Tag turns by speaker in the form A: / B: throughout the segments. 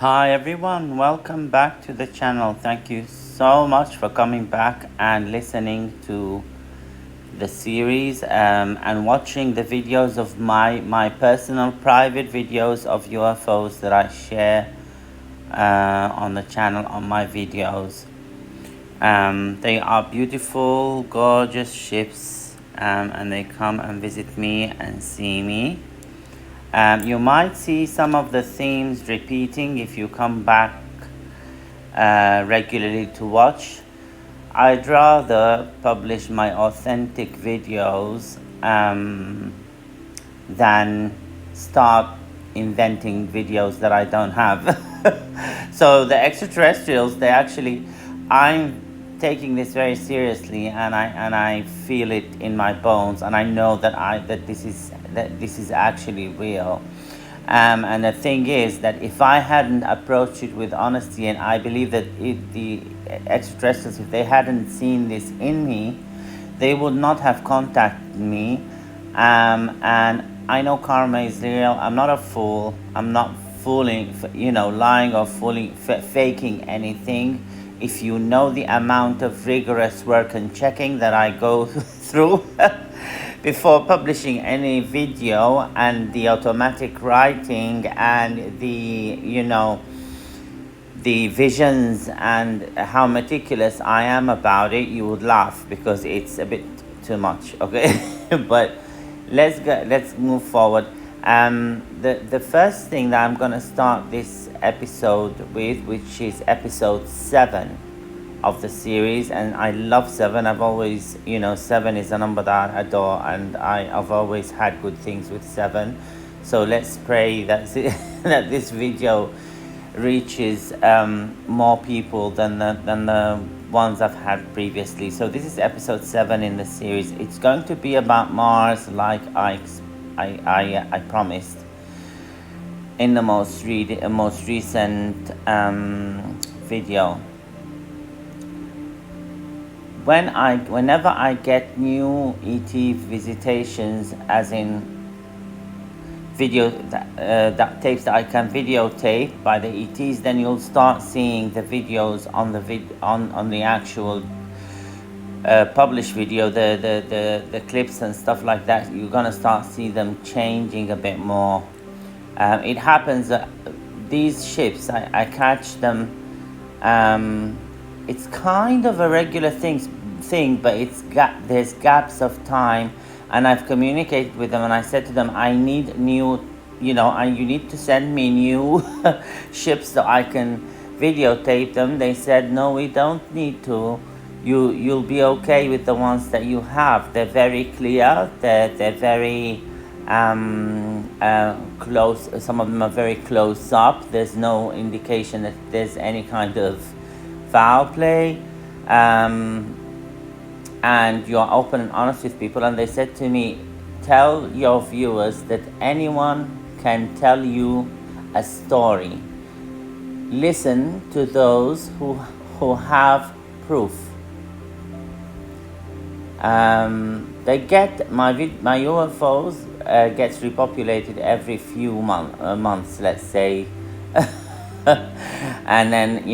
A: Hi everyone, welcome back to the channel. Thank you so much for coming back and listening to the series and watching the videos of my personal private videos of UFOs that I share on the channel on my videos. They are beautiful, gorgeous ships, and they come and visit me and see me. You might see some of the themes repeating if you come back regularly to watch. I'd rather publish my authentic videos than start inventing videos that I don't have. So the extraterrestrials, I'm taking this very seriously, and I feel it in my bones, and I know that this is actually real. And the thing is that if I hadn't approached it with honesty, and I believe that the extraterrestrials, if they hadn't seen this in me, they would not have contacted me. And I know karma is real. I'm not a fool. I'm not lying or faking anything. If you know the amount of rigorous work and checking that I go through before publishing any video, and the automatic writing, and the visions, and how meticulous I am about it, you would laugh, because it's a bit too much, okay? But let's move forward. The first thing that I'm gonna start this episode with, which is episode 7 of the series, and I love 7. I've always, 7 is a number that I adore, and I've always had good things with 7. So let's pray that that this video reaches more people than the ones I've had previously. So this is episode 7 in the series. It's going to be about Mars, like I promised in the most recent video. Whenever I get new ET visitations, as in video that tapes that I can videotape by the ETs, then you'll start seeing the videos on the actual published video, the clips and stuff like that. You're gonna start see them changing a bit more. It happens that these ships, I catch them. It's kind of a regular thing, but there's gaps of time, and I've communicated with them, and I said to them, I need new, you need to send me new ships so I can videotape them. They said, no, we don't need to. You'll be okay with the ones that you have. They're very clear. They're very close. Some of them are very close up. There's no indication that there's any kind of foul play, and you're open and honest with people. And they said to me, tell your viewers that anyone can tell you a story. Listen to those who have proof. They get my UFOs gets repopulated every few months, let's say. And then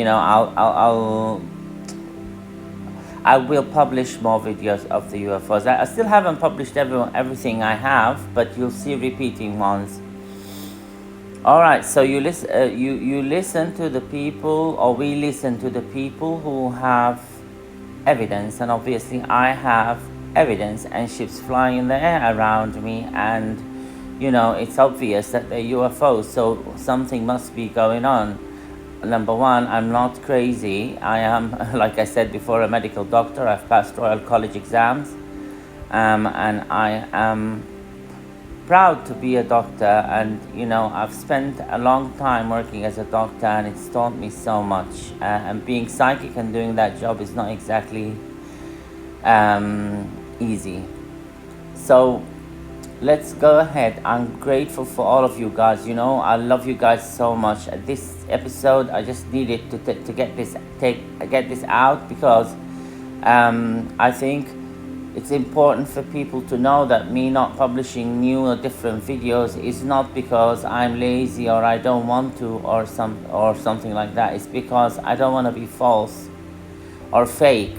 A: I will publish more videos of the UFOs. I still haven't published everything I have, but you'll see repeating ones. All right, so you listen to the people, or we listen to the people who have evidence, and obviously I have evidence, and ships flying in the air around me, and it's obvious that they're UFOs, so something must be going on. Number one, I'm not crazy. I am, like I said before, a medical doctor. I've passed Royal College exams, and I am proud to be a doctor, and I've spent a long time working as a doctor, and it's taught me so much, and being psychic and doing that job is not exactly easy. So let's go ahead. I'm grateful for all of you guys. I love you guys so much. This episode, I just needed to get this out, because I think it's important for people to know that me not publishing new or different videos is not because I'm lazy or I don't want to or something like that. It's because I don't want to be false or fake.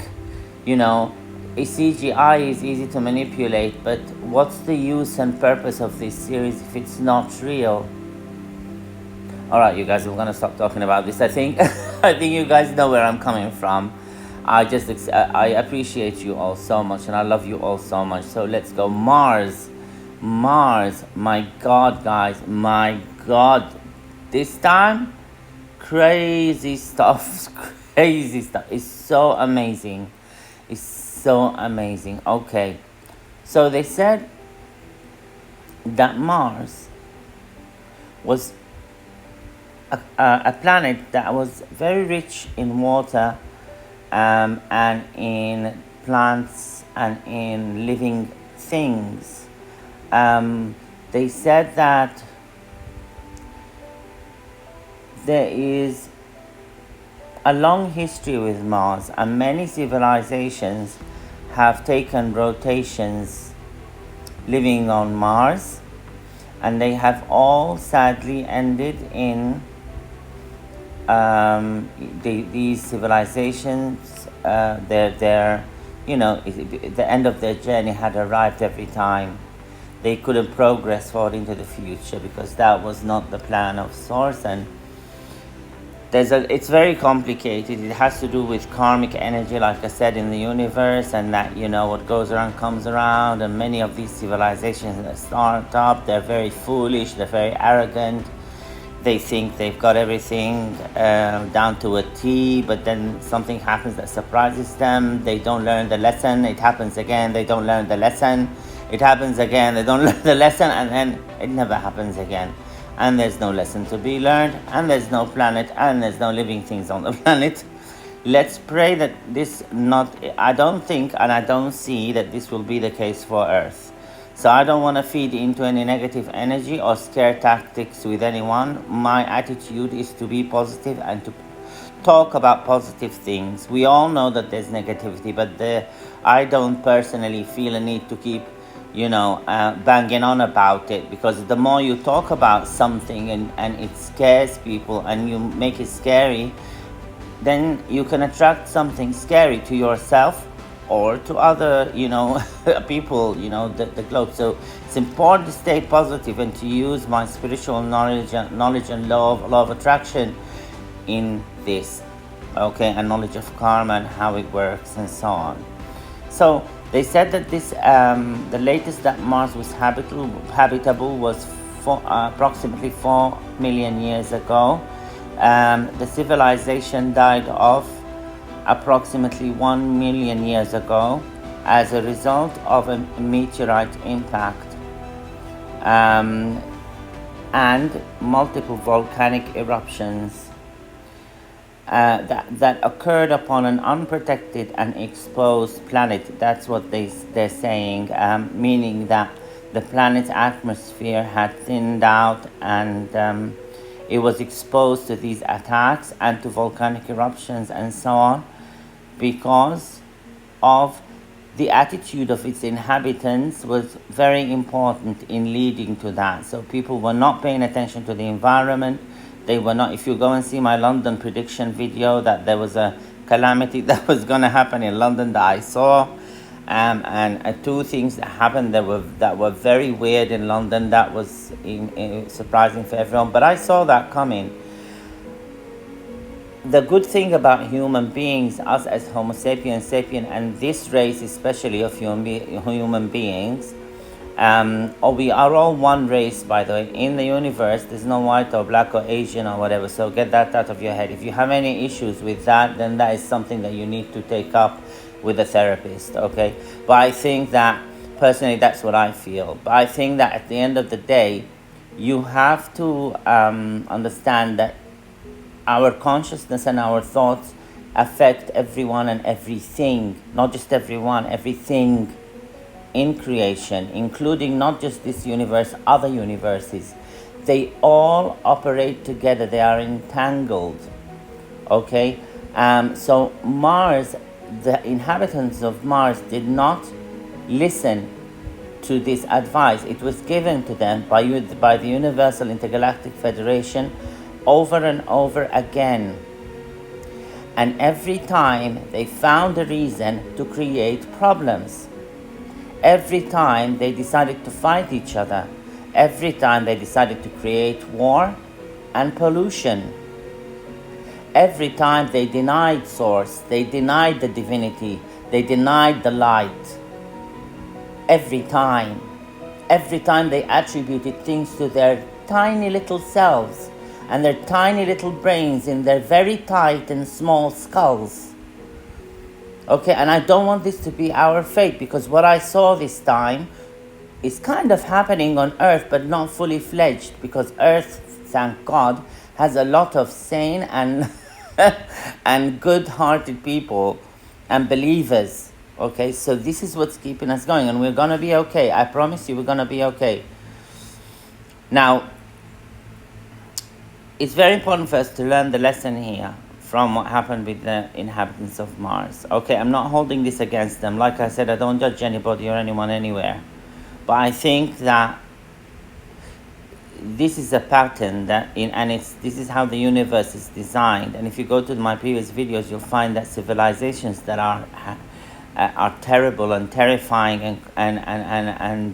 A: You know, a CGI is easy to manipulate, but what's the use and purpose of this series if it's not real? Alright, you guys, we're gonna stop talking about this. I think I think you guys know where I'm coming from. I appreciate you all so much, and I love you all so much. So let's go. Mars, my God, guys, my God, this time, crazy stuff, crazy stuff. It's so amazing. It's so amazing. Okay, so they said that Mars was a planet that was very rich in water, and in plants and in living things. They said that there is a long history with Mars, and many civilizations have taken rotations living on Mars, and they have all sadly ended in these civilizations. Their the end of their journey had arrived every time. They couldn't progress forward into the future because that was not the plan of Source. And it's very complicated. It has to do with karmic energy, like I said, in the universe, and that what goes around comes around. And many of these civilizations that start up, they're very foolish, they're very arrogant. They think they've got everything down to a T, but then something happens that surprises them. They don't learn the lesson. It happens again. They don't learn the lesson. It happens again. They don't learn the lesson, and then it never happens again. And there's no lesson to be learned, and there's no planet, and there's no living things on the planet. Let's pray that I don't think and I don't see that this will be the case for Earth. So I don't want to feed into any negative energy or scare tactics with anyone. My attitude is to be positive and to talk about positive things. We all know that there's negativity, but I don't personally feel a need to keep banging on about it, because the more you talk about something and it scares people and you make it scary, then you can attract something scary to yourself or to other people, the globe. So it's important to stay positive and to use my spiritual knowledge and law of attraction in this, okay, and knowledge of karma and how it works and so on. So they said that this the latest that Mars was habitable was approximately 4 million years ago. The civilization died off approximately 1 million years ago as a result of a meteorite impact and multiple volcanic eruptions that occurred upon an unprotected and exposed planet. That's what they're saying, meaning that the planet's atmosphere had thinned out, and it was exposed to these attacks and to volcanic eruptions and so on because of the attitude of its inhabitants was very important in leading to that. So people were not paying attention to the environment. They were not. If you go and see my London prediction video, that there was a calamity that was going to happen in London that I saw, and two things that happened that were very weird in London. That was surprising for everyone, but I saw that coming. The good thing about human beings, us as Homo sapiens sapien, and this race especially of human beings, we are all one race, by the way. In the universe, there's no white or black or Asian or whatever, so get that out of your head. If you have any issues with that, then that is something that you need to take up with a therapist, okay? But I think that, personally, that's what I feel. But I think that at the end of the day, you have to understand that our consciousness and our thoughts affect everyone and everything, not just everyone, everything in creation, including not just this universe, other universes. They all operate together. They are entangled, okay? So Mars, the inhabitants of Mars did not listen to this advice. It was given to them by the Universal Intergalactic Federation over and over again. And every time they found a reason to create problems. Every time they decided to fight each other. Every time they decided to create war and pollution. Every time they denied source, they denied the divinity, they denied the light. Every time they attributed things to their tiny little selves and their tiny little brains in their very tight and small skulls. Okay, and I don't want this to be our fate, because what I saw this time is kind of happening on Earth, but not fully fledged, because Earth, thank God, has a lot of sane and and good-hearted people and believers. Okay, so this is what's keeping us going, and we're gonna be okay. I promise you, we're gonna be okay. Now, it's very important for us to learn the lesson here from what happened with the inhabitants of Mars. Okay, I'm not holding this against them. Like I said, I don't judge anybody or anyone anywhere. But I think that this is a pattern this is how the universe is designed. And if you go to my previous videos, you'll find that civilizations that are terrible and terrifying and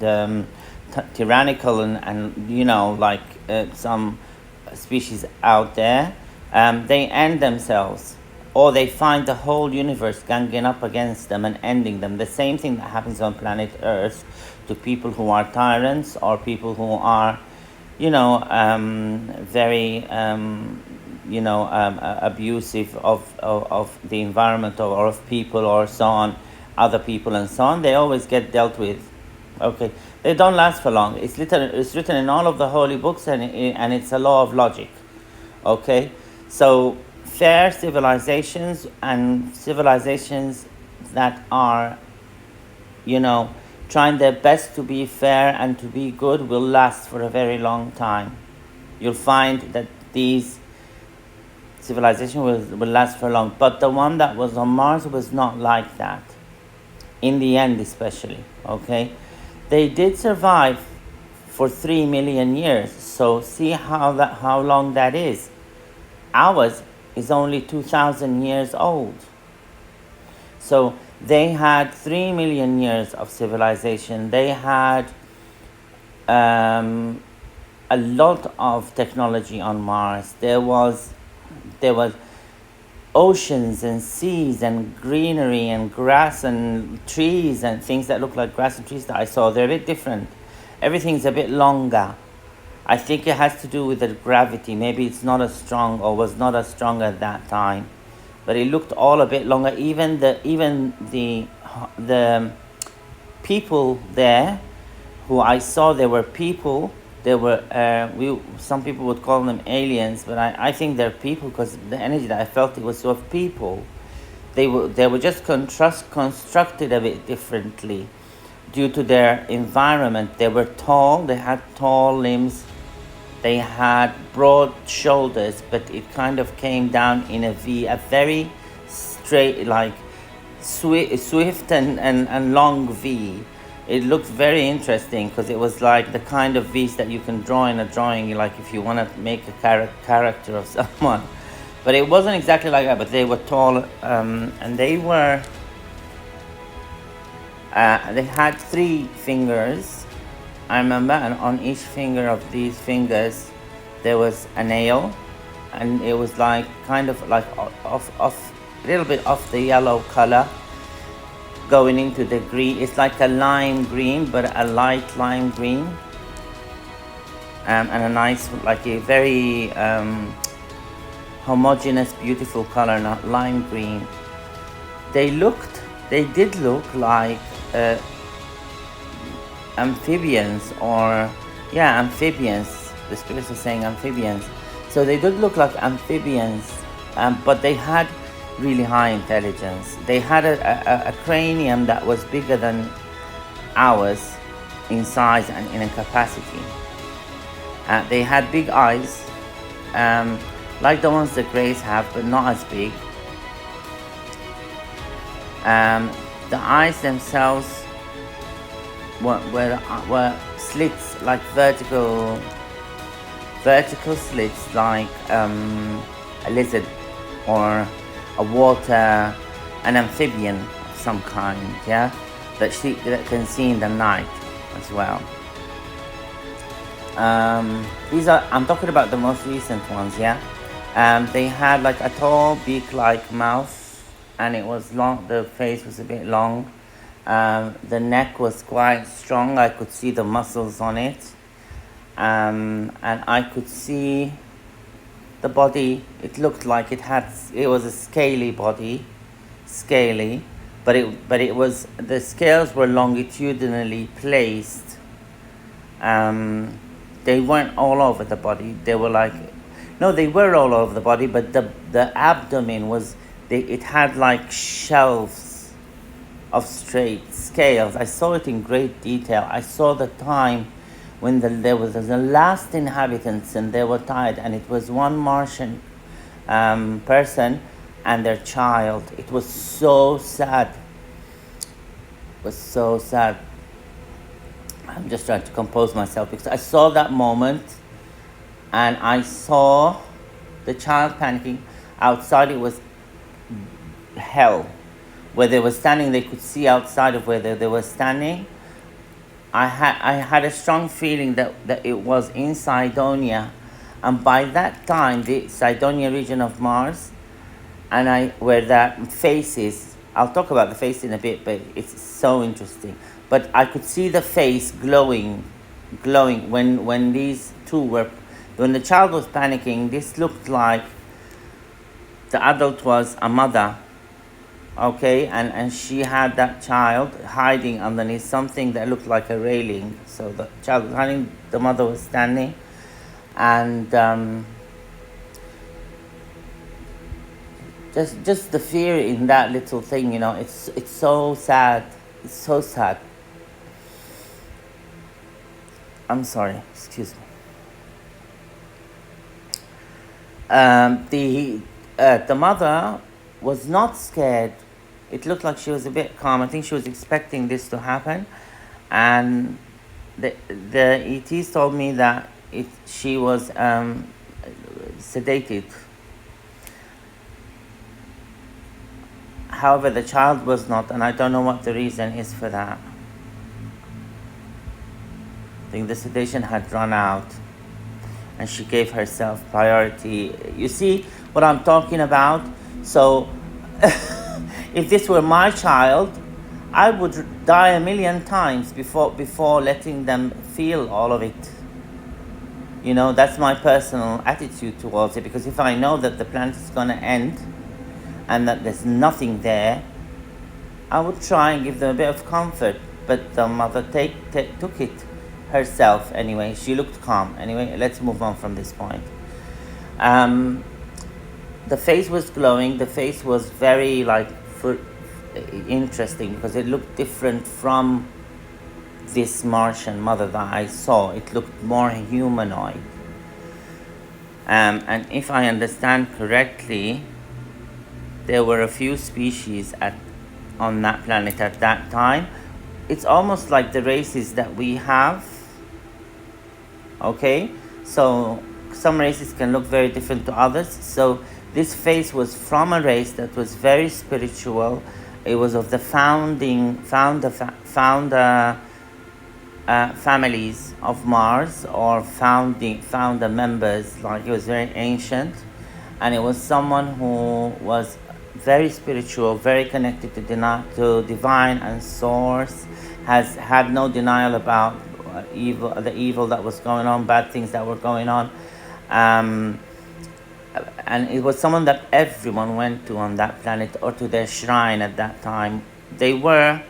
A: tyrannical and you know, like some species out there, they end themselves, or they find the whole universe ganging up against them and ending them. The same thing that happens on planet Earth to people who are tyrants or people who are, you know, very abusive of the environment or of people or so on, other people and so on. They always get dealt with. Okay, they don't last for long. It's written in all of the holy books, and it's a law of logic. Okay, so fair civilizations and civilizations that are, you know, trying their best to be fair and to be good will last for a very long time. You'll find that these civilizations will last for long. But the one that was on Mars was not like that. In the end, especially. Okay, they did survive for 3 million years. So see how long that is. Ours is only 2,000 years old. So they had 3 million years of civilization. They had a lot of technology on Mars. There was oceans and seas and greenery and grass and trees and things that look like grass and trees that I saw. They're a bit different. Everything's a bit longer. I think it has to do with the gravity. Maybe it's not as strong or was not as strong at that time. But it looked all a bit longer. Even the people there, who I saw, they were people. They were some people would call them aliens, but I think they're people, because the energy that I felt, it was of people. They were just constructed a bit differently due to their environment. They were tall. They had tall limbs. They had broad shoulders, but it kind of came down in a V, a very straight, like swift and long V. It looked very interesting, because it was like the kind of V's that you can draw in a drawing, like if you want to make a character of someone. But it wasn't exactly like that, but they were tall, and they had 3 fingers, I remember, and on each finger of these fingers there was a nail, and it was like kind of like off a little bit of the yellow color going into the green. It's like a lime green, but a light lime green, and a nice, like a very homogeneous, beautiful color, not lime green. They did look like amphibians, or amphibians. The spirits are saying amphibians. So they did look like amphibians, but they had really high intelligence. They had a cranium that was bigger than ours in size and in a capacity. They had big eyes, like the ones the Greys have, but not as big. The eyes themselves were slits, like vertical slits, like a lizard or a water, an amphibian of some kind, yeah, that can see in the night as well. I'm talking about the most recent ones, yeah. They had like a tall beak-like mouth, and it was long. The face was a bit long. The neck was quite strong. I could see the muscles on it, and I could see the body. It looked like it was a scaly body, but it was, the scales were longitudinally placed. They weren't all over the body. They were like, no, they were all over the body, but the abdomen was, it had like shelves of straight scales. I saw it in great detail. I saw the time when there was the last inhabitants and they were tired, and it was one Martian person and their child. It was so sad. It was so sad. I'm just trying to compose myself because I saw that moment, and I saw the child panicking. Outside it was hell. Where they were standing, they could see outside of where they were standing. I had a strong feeling that it was in Cydonia, and by that time the Cydonia region of Mars, and where that face is. I'll talk about the face in a bit, but it's so interesting. But I could see the face glowing when these two were, when the child was panicking. This looked like the adult was a mother, okay, and she had that child hiding underneath something that looked like a railing. So the child was hiding, the mother was standing, and just the fear in that little thing, you know, it's so sad. It's so sad. I'm sorry, excuse me. The mother was not scared. It looked like she was a bit calm. I think she was expecting this to happen, and the ETs told me that she was sedated. However, the child was not, and I don't know what the reason is for that. I think the sedation had run out, and she gave herself priority. You see what I'm talking about? So, if this were my child, I would die a million times before letting them feel all of it. You know, that's my personal attitude towards it, because if I know that the planet is going to end and that there's nothing there, I would try and give them a bit of comfort. But the mother took it herself anyway. She looked calm. Anyway, let's move on from this point. The face was glowing. The face was very interesting because it looked different from this Martian mother that I saw. It looked more humanoid. And if I understand correctly, there were a few species on that planet at that time. It's almost like the races that we have. Okay, so some races can look very different to others. So this face was from a race that was very spiritual. It was of the founder families of Mars, or founder members. Like, it was very ancient, and it was someone who was very spiritual, very connected to divine and source, has had no denial about the evil that was going on, bad things that were going on, and it was someone that everyone went to on that planet, or to their shrine at that time. They were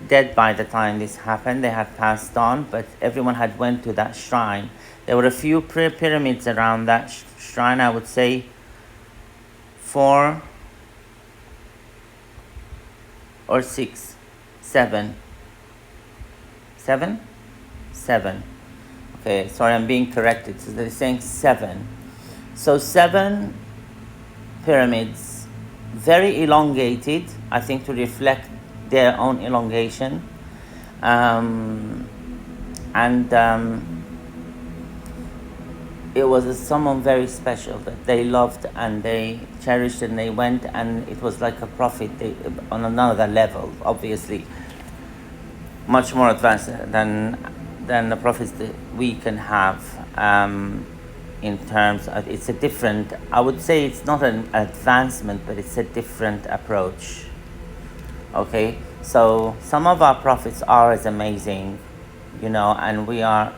A: dead by the time this happened. They had passed on, but everyone had went to that shrine. There were a few pyramids around that shrine. I would say 4 or 6, 7. 7? 7. Okay, sorry, I'm being corrected. So they're saying 7. So 7 pyramids, very elongated, I think to reflect their own elongation. And it was someone very special that they loved and they cherished, and they went, and it was like a prophet on another level, obviously much more advanced than the prophets that we can have, in terms of, it's a different, I would say it's not an advancement, but it's a different approach. Okay, so some of our prophets are as amazing, and we are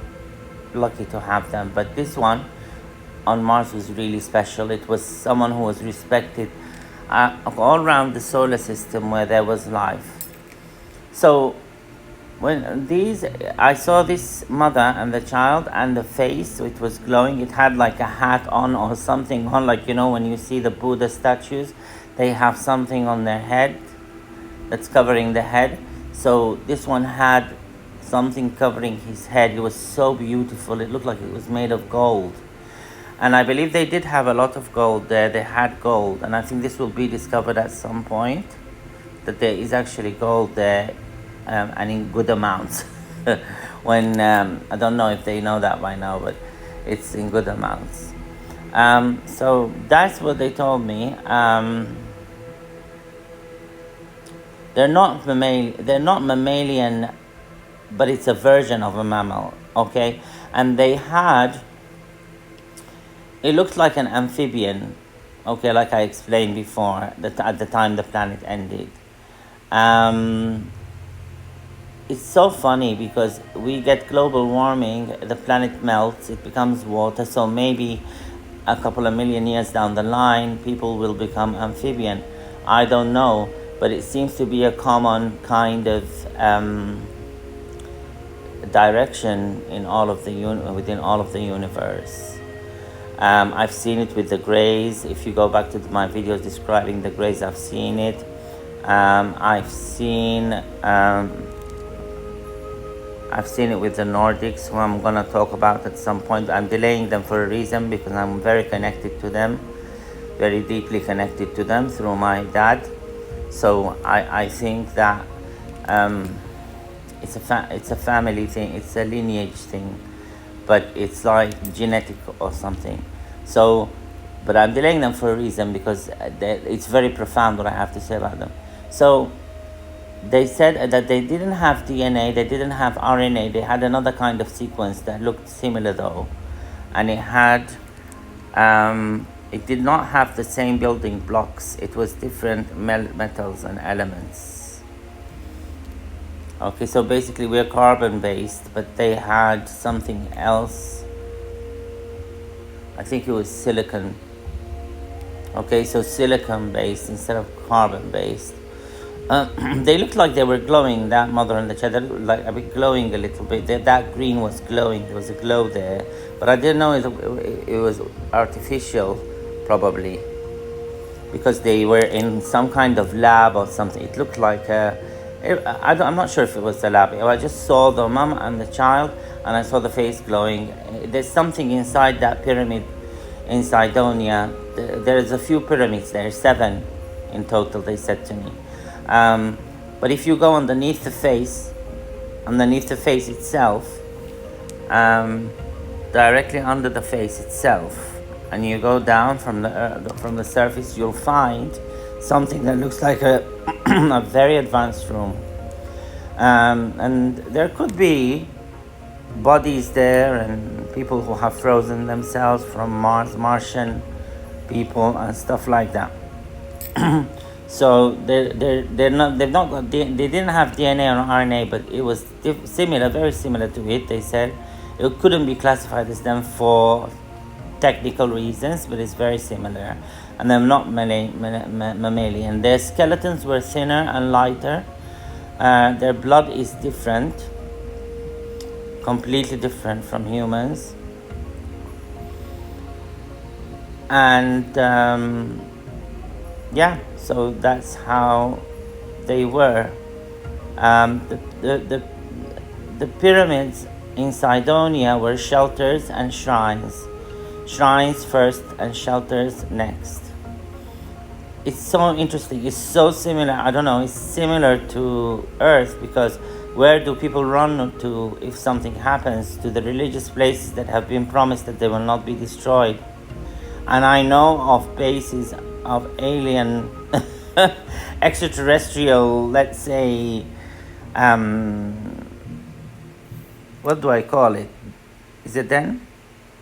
A: lucky to have them, but this one on Mars was really special. It was someone who was respected all around the solar system where there was life. So when I saw this mother and the child, and the face, it was glowing. It had like a hat on or something on, like when you see the Buddha statues, they have something on their head that's covering the head. So this one had something covering his head. It was so beautiful. It looked like it was made of gold. And I believe they did have a lot of gold there. They had gold, and I think this will be discovered at some point, that there is actually gold there, and in good amounts. When I don't know if they know that by now, but it's in good amounts. So that's what they told me. They're not mammalian, but it's a version of a mammal. Okay, and they had. It looked like an amphibian. Okay, like I explained before, that at the time the planet ended. It's so funny because we get global warming, the planet melts, it becomes water, so maybe a couple of million years down the line, people will become amphibian. I don't know, but it seems to be a common kind of direction in all of within all of the universe. I've seen it with the Greys. If you go back to my videos describing the Greys, I've seen it. I've seen it with the Nordics, who I'm gonna talk about at some point. I'm delaying them for a reason, because I'm very connected to them, very deeply connected to them through my dad. So I think that it's a family thing, it's a lineage thing, but it's like genetic or something. So, but I'm delaying them for a reason, because it's very profound what I have to say about them. So they said that they didn't have DNA, they didn't have RNA, they had another kind of sequence that looked similar though, and it did not have the same building blocks. It was different metals and elements. Okay, so basically we're carbon based, but they had something else. I think it was silicon. Okay, so silicon based instead of carbon based. They looked like they were glowing, that mother and the child. They looked like a bit glowing a little bit. That green was glowing. There was a glow there, but I didn't know it was artificial, probably, because they were in some kind of lab or something. It looked like I'm not sure if it was the lab. I just saw the mom and the child, and I saw the face glowing. There's something inside that pyramid in Cydonia. There's a few pyramids there, 7 in total, they said to me. But if you go underneath the face itself, directly under the face itself, and you go down from the surface, you'll find something that looks like a a very advanced room, and there could be bodies there and people who have frozen themselves from Mars, Martian people and stuff like that. So they didn't have DNA or RNA, but it was similar, very similar to it. They said it couldn't be classified as them for technical reasons, but it's very similar, and they're not mammalian. Their skeletons were thinner and lighter. Their blood is different, completely different from humans, and yeah, so that's how they were. The pyramids in Cydonia were shelters and shrines. Shrines first and shelters next. It's so interesting. It's so similar. I don't know. It's similar to Earth, because Where do people run to if something happens? To the religious places that have been promised that they will not be destroyed. And I know of bases of alien, extraterrestrial, let's say, what do I call it? Is it then?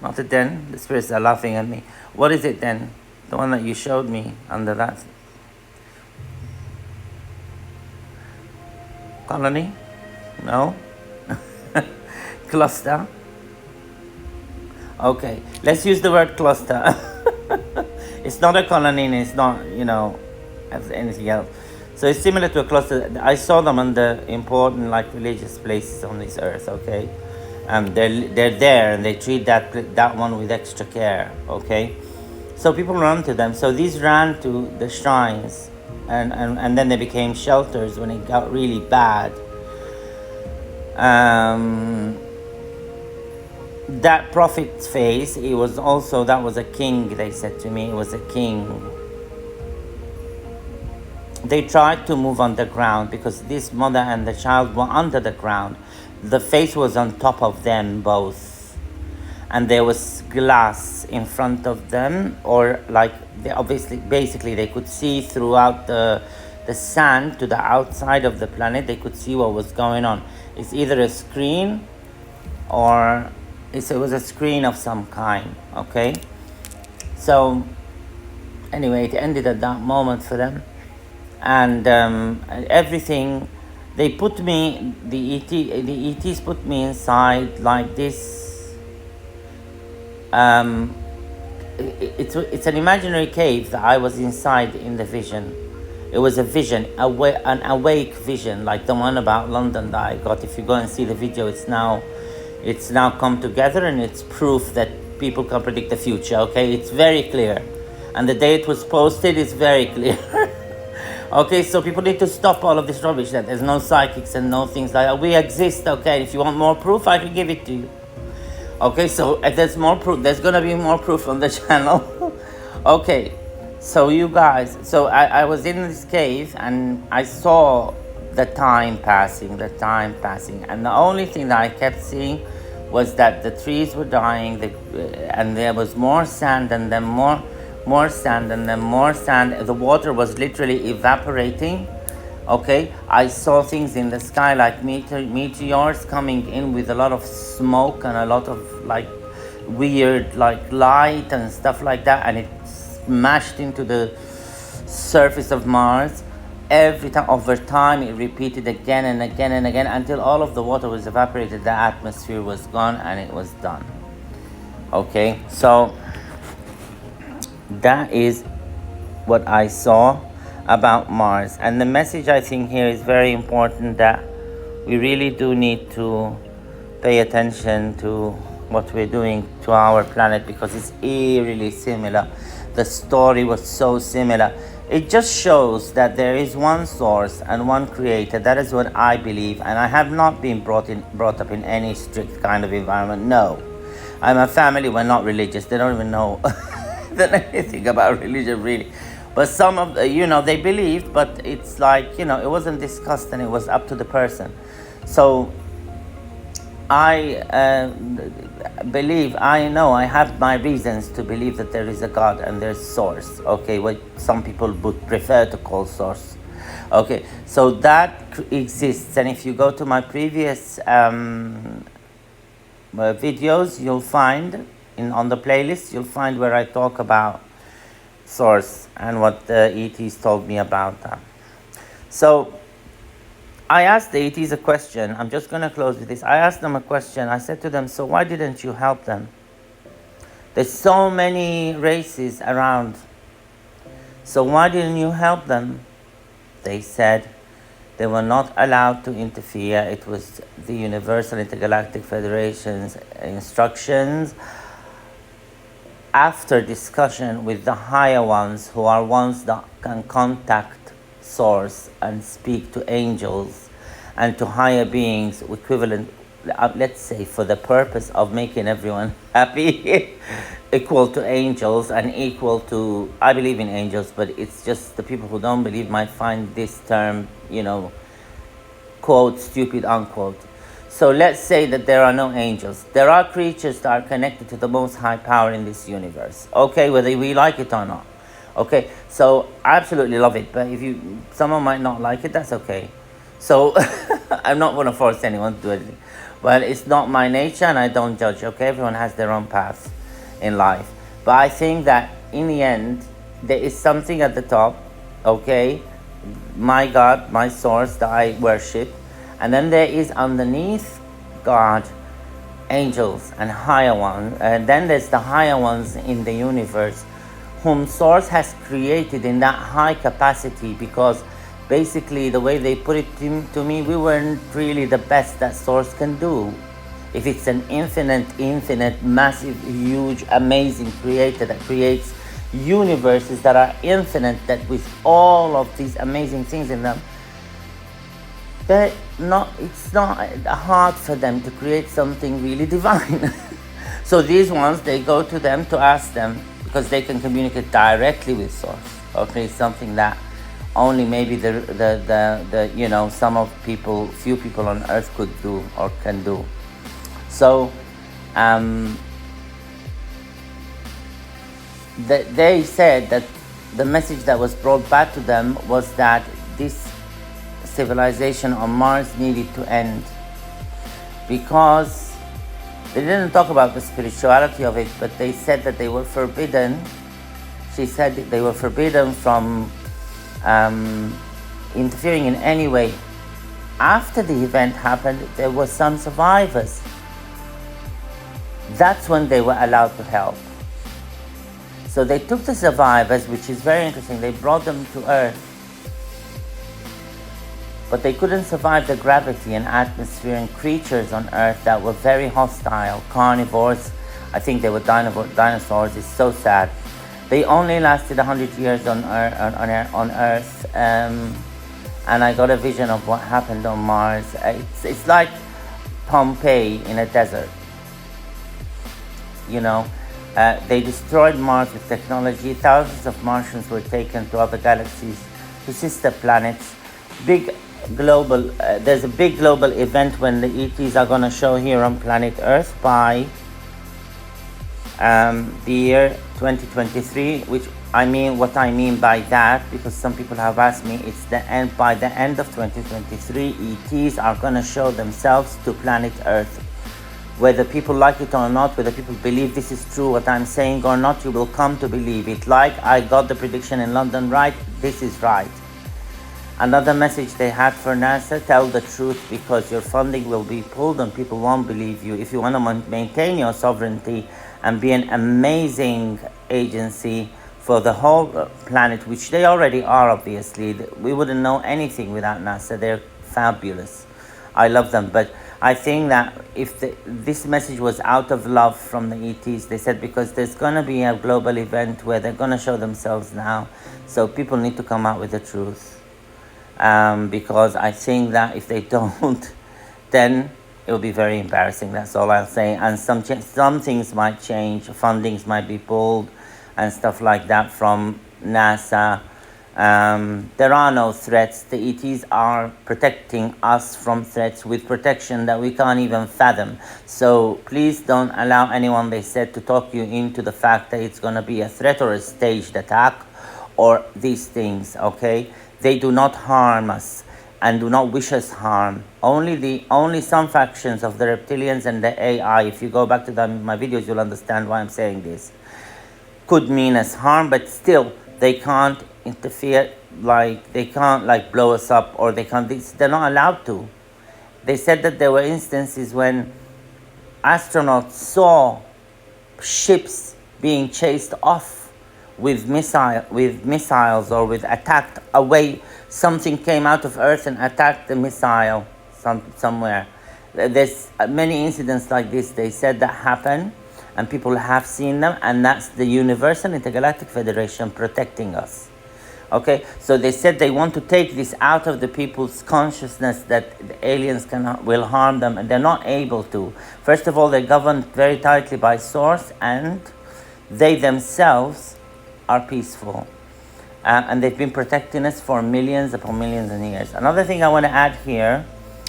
A: Not a den? The spirits are laughing at me. What is it then? The one that you showed me under that. Colony? No? Cluster? Okay, let's use the word cluster. It's not a colony and it's not, as anything else. So it's similar to a cluster. I saw them on the important, religious places on this earth, okay? They're there and they treat that one with extra care, okay? So people run to them. So these ran to the shrines and then they became shelters when it got really bad. That prophet's face, that was a king, they said to me. It was a king. They tried to move underground because this mother and the child were under the ground. The face was on top of them both. And there was glass in front of them, or basically they could see throughout the sand to the outside of the planet. They could see what was going on. It's either a screen or it was a screen of some kind, okay? So anyway, it ended at that moment for them. And everything, they put me, the ETs put me inside like this. It's an imaginary cave that I was inside in the vision. It was a vision, an awake vision, like the one about London that I got. If you go and see the video, it's now come together, and it's proof that people can predict the future, okay? It's very clear. And the day it was posted is very clear. Okay, so people need to stop all of this rubbish that there's no psychics and no things like that. We exist, okay? If you want more proof, I can give it to you. Okay, so if there's more proof, there's gonna be more proof on the channel. Okay, so you guys, I was in this cave and I saw the time passing, and the only thing that I kept seeing was that the trees were dying, and there was more sand, and then more sand, and then more sand. The water was literally evaporating. Okay, I saw things in the sky like meteors coming in with a lot of smoke and a lot of weird light and stuff like that, and it smashed into the surface of Mars. Every time, over time, it repeated again and again and again until all of the water was evaporated, the atmosphere was gone, and it was done. Okay, so that is what I saw about Mars. And the message I think here is very important, that we really do need to pay attention to what we're doing to our planet, because it's eerily similar. The story was so similar. It just shows that there is one source and one creator. That is what I believe, and I have not been brought up in any strict kind of environment. No, I'm a family. We're not religious. They don't even know anything about religion, really. But some of they believed, but it's it wasn't discussed, and it was up to the person. So I I have my reasons to believe that there is a God and there's source, okay, what some people would prefer to call source. Okay, so that exists, and if you go to my previous videos, you'll find on the playlist, you'll find where I talk about source and what the ETs told me about that. So I asked the ETs a question. I'm just going to close with this. I asked them a question. I said to them, so why didn't you help them? There's so many races around. So why didn't you help them? They said they were not allowed to interfere. It was the Universal Intergalactic Federation's instructions, after discussion with the higher ones, who are ones that can contact source and speak to angels and to higher beings, equivalent, let's say, for the purpose of making everyone happy, equal to angels and equal to, I believe in angels, but it's just the people who don't believe might find this term, quote, stupid, unquote. So let's say that there are no angels. There are creatures that are connected to the most high power in this universe. Okay, whether we like it or not. Okay, so I absolutely love it. But if someone might not like it, that's okay. So I'm not going to force anyone to do anything. But it's not my nature and I don't judge. Okay, everyone has their own path in life. But I think that in the end, there is something at the top. Okay, my God, my source that I worship. And then there is underneath God, angels and higher ones. And then there's the higher ones in the universe, whom source has created in that high capacity, because basically the way they put it to me, we weren't really the best that source can do. If it's an infinite, massive, huge, amazing creator that creates universes that are infinite, that with all of these amazing things in them, it's not hard for them to create something really divine. So these ones, they go to them to ask them, because they can communicate directly with source. Okay, something that only maybe the few people on earth could do or can do. So they said that the message that was brought back to them was that this civilization on Mars needed to end, because they didn't talk about the spirituality of it, but they said that they were forbidden. She said that they were forbidden from interfering in any way. After the event happened, there were some survivors. That's when they were allowed to help. So they took the survivors, which is very interesting. They brought them to Earth. But they couldn't survive the gravity and atmosphere and creatures on Earth that were very hostile. Carnivores, I think they were dinosaurs. It's so sad. They only lasted 100 years on Earth. And I got a vision of what happened on Mars. It's like Pompeii in a desert. They destroyed Mars with technology. Thousands of Martians were taken to other galaxies, to sister planets. There's a big global event when the ETs are going to show here on planet Earth by the year 2023, which what I mean by that, because some people have asked me, it's by the end of 2023, ETs are going to show themselves to planet Earth. Whether people like it or not, whether people believe this is true, what I'm saying or not, you will come to believe it. Like I got the prediction in London right, this is right. Another message they had for NASA: tell the truth, because your funding will be pulled and people won't believe you. If you want to maintain your sovereignty and be an amazing agency for the whole planet, which they already are, obviously, we wouldn't know anything without NASA. They're fabulous. I love them. But I think that if this message was out of love from the ETs, they said, because there's going to be a global event where they're going to show themselves now. So people need to come out with the truth. Because I think that if they don't, then it will be very embarrassing. That's all I'll say. And some things might change, fundings might be pulled and stuff like that from NASA. There are no threats. The ETs are protecting us from threats with protection that we can't even fathom. So please don't allow anyone, they said, to talk you into the fact that it's going to be a threat or a staged attack or these things, okay? They do not harm us and do not wish us harm. Only some factions of the reptilians and the AI, if you go back to my videos, you'll understand why I'm saying this, could mean us harm, but still they can't interfere, they can't blow us up, or they're not allowed to. They said that there were instances when astronauts saw ships being chased off with missiles or with attacked away. Something came out of Earth and attacked the missile somewhere. There's many incidents like this. They said that happened, and people have seen them, and that's the Universal Intergalactic Federation protecting us. Okay, so they said they want to take this out of the people's consciousness, that the aliens will harm them, and they're not able to. First of all, they're governed very tightly by source, and they themselves are peaceful. And they've been protecting us for millions upon millions of years. Another thing I want to add here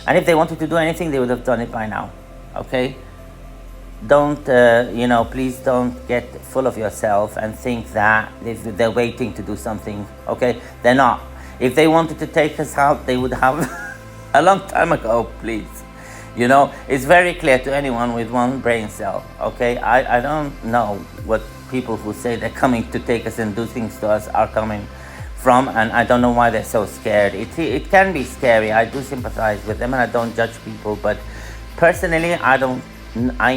A: And if they wanted to do anything, they would have done it by now. Okay? Don't, please don't get full of yourself and think that they're waiting to do something. Okay? They're not. If they wanted to take us out, they would have a long time ago, please. It's very clear to anyone with one brain cell. Okay? I don't know what people who say they're coming to take us and do things to us are coming from, and I don't know why they're so scared. It can be scary. I do sympathize with them, and I don't judge people, but personally, I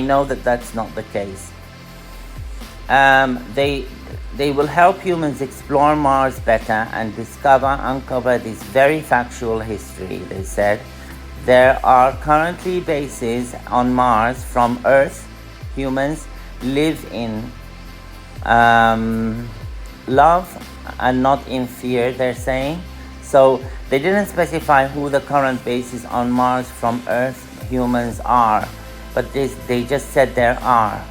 A: know that that's not the case. They will help humans explore Mars better and uncover this very factual history. They said there are currently bases on Mars from Earth. Humans live in love and not in fear, they're saying. So they didn't specify who the current bases on Mars from Earth humans are, but they just said there are.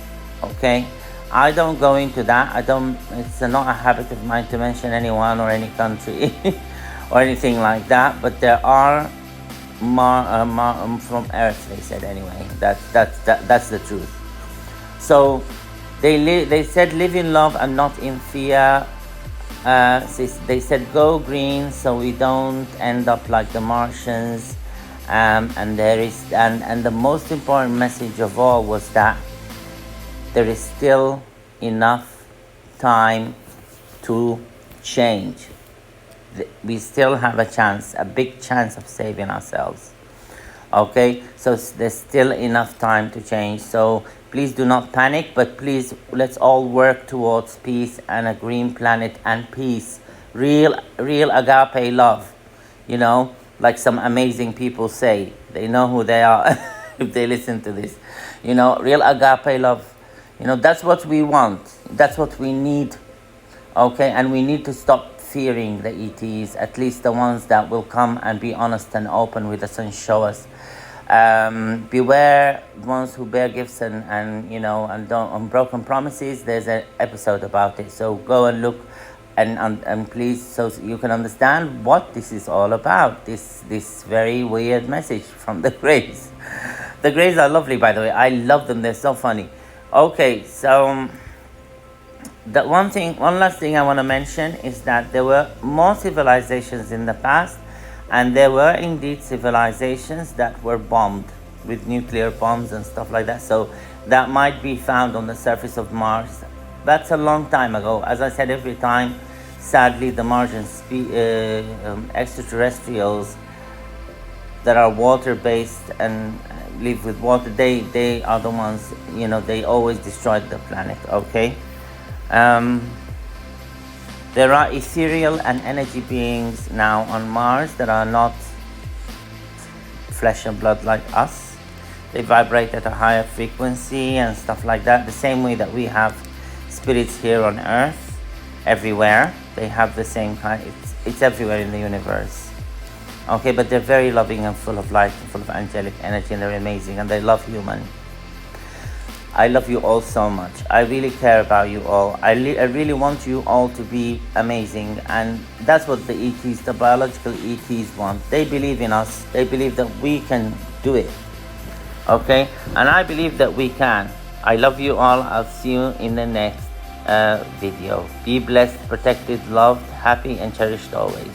A: Okay, I don't go into that. It's not a habit of mine to mention anyone or any country or anything like that, but there are from Earth, they said. Anyway, that's the truth. So they said live in love and not in fear. They said go green so we don't end up like the Martians. And the most important message of all was that there is still enough time to change. We still have a big chance of saving ourselves. Okay, so there's still enough time to change. So please do not panic, but please let's all work towards peace and a green planet and peace. Real agape love, like some amazing people say. They know who they are if they listen to this. Real agape love. That's what we want. That's what we need. Okay, and we need to stop fearing the ETs, at least the ones that will come and be honest and open with us and show us. Beware ones who bear gifts and don't on broken promises. There's an episode about it, so go and look and please, so you can understand what this is all about. This very weird message from the Greys. The Greys are lovely, by the way. I love them. They're so funny. Okay, so the one last thing I want to mention is that there were more civilizations in the past, and there were indeed civilizations that were bombed with nuclear bombs and stuff like that. So that might be found on the surface of Mars. That's a long time ago. As I said, every time, sadly, the Martian extraterrestrials that are water-based and live with water, they are the ones, they always destroyed the planet, okay? There are ethereal and energy beings now on Mars that are not flesh and blood like us. They vibrate at a higher frequency and stuff like that, the same way that we have spirits here on Earth, everywhere. They have the same kind. It's everywhere in the universe. Okay, but they're very loving and full of light and full of angelic energy, and they're amazing, and they love human. I love you all so much. I really care about you all. I really want you all to be amazing, and that's what the ETs, the biological ETs want. They believe in us. They believe that we can do it. Okay, and I believe that we can. I love you all. I'll see you in the next video. Be blessed, protected, loved, happy, and cherished always.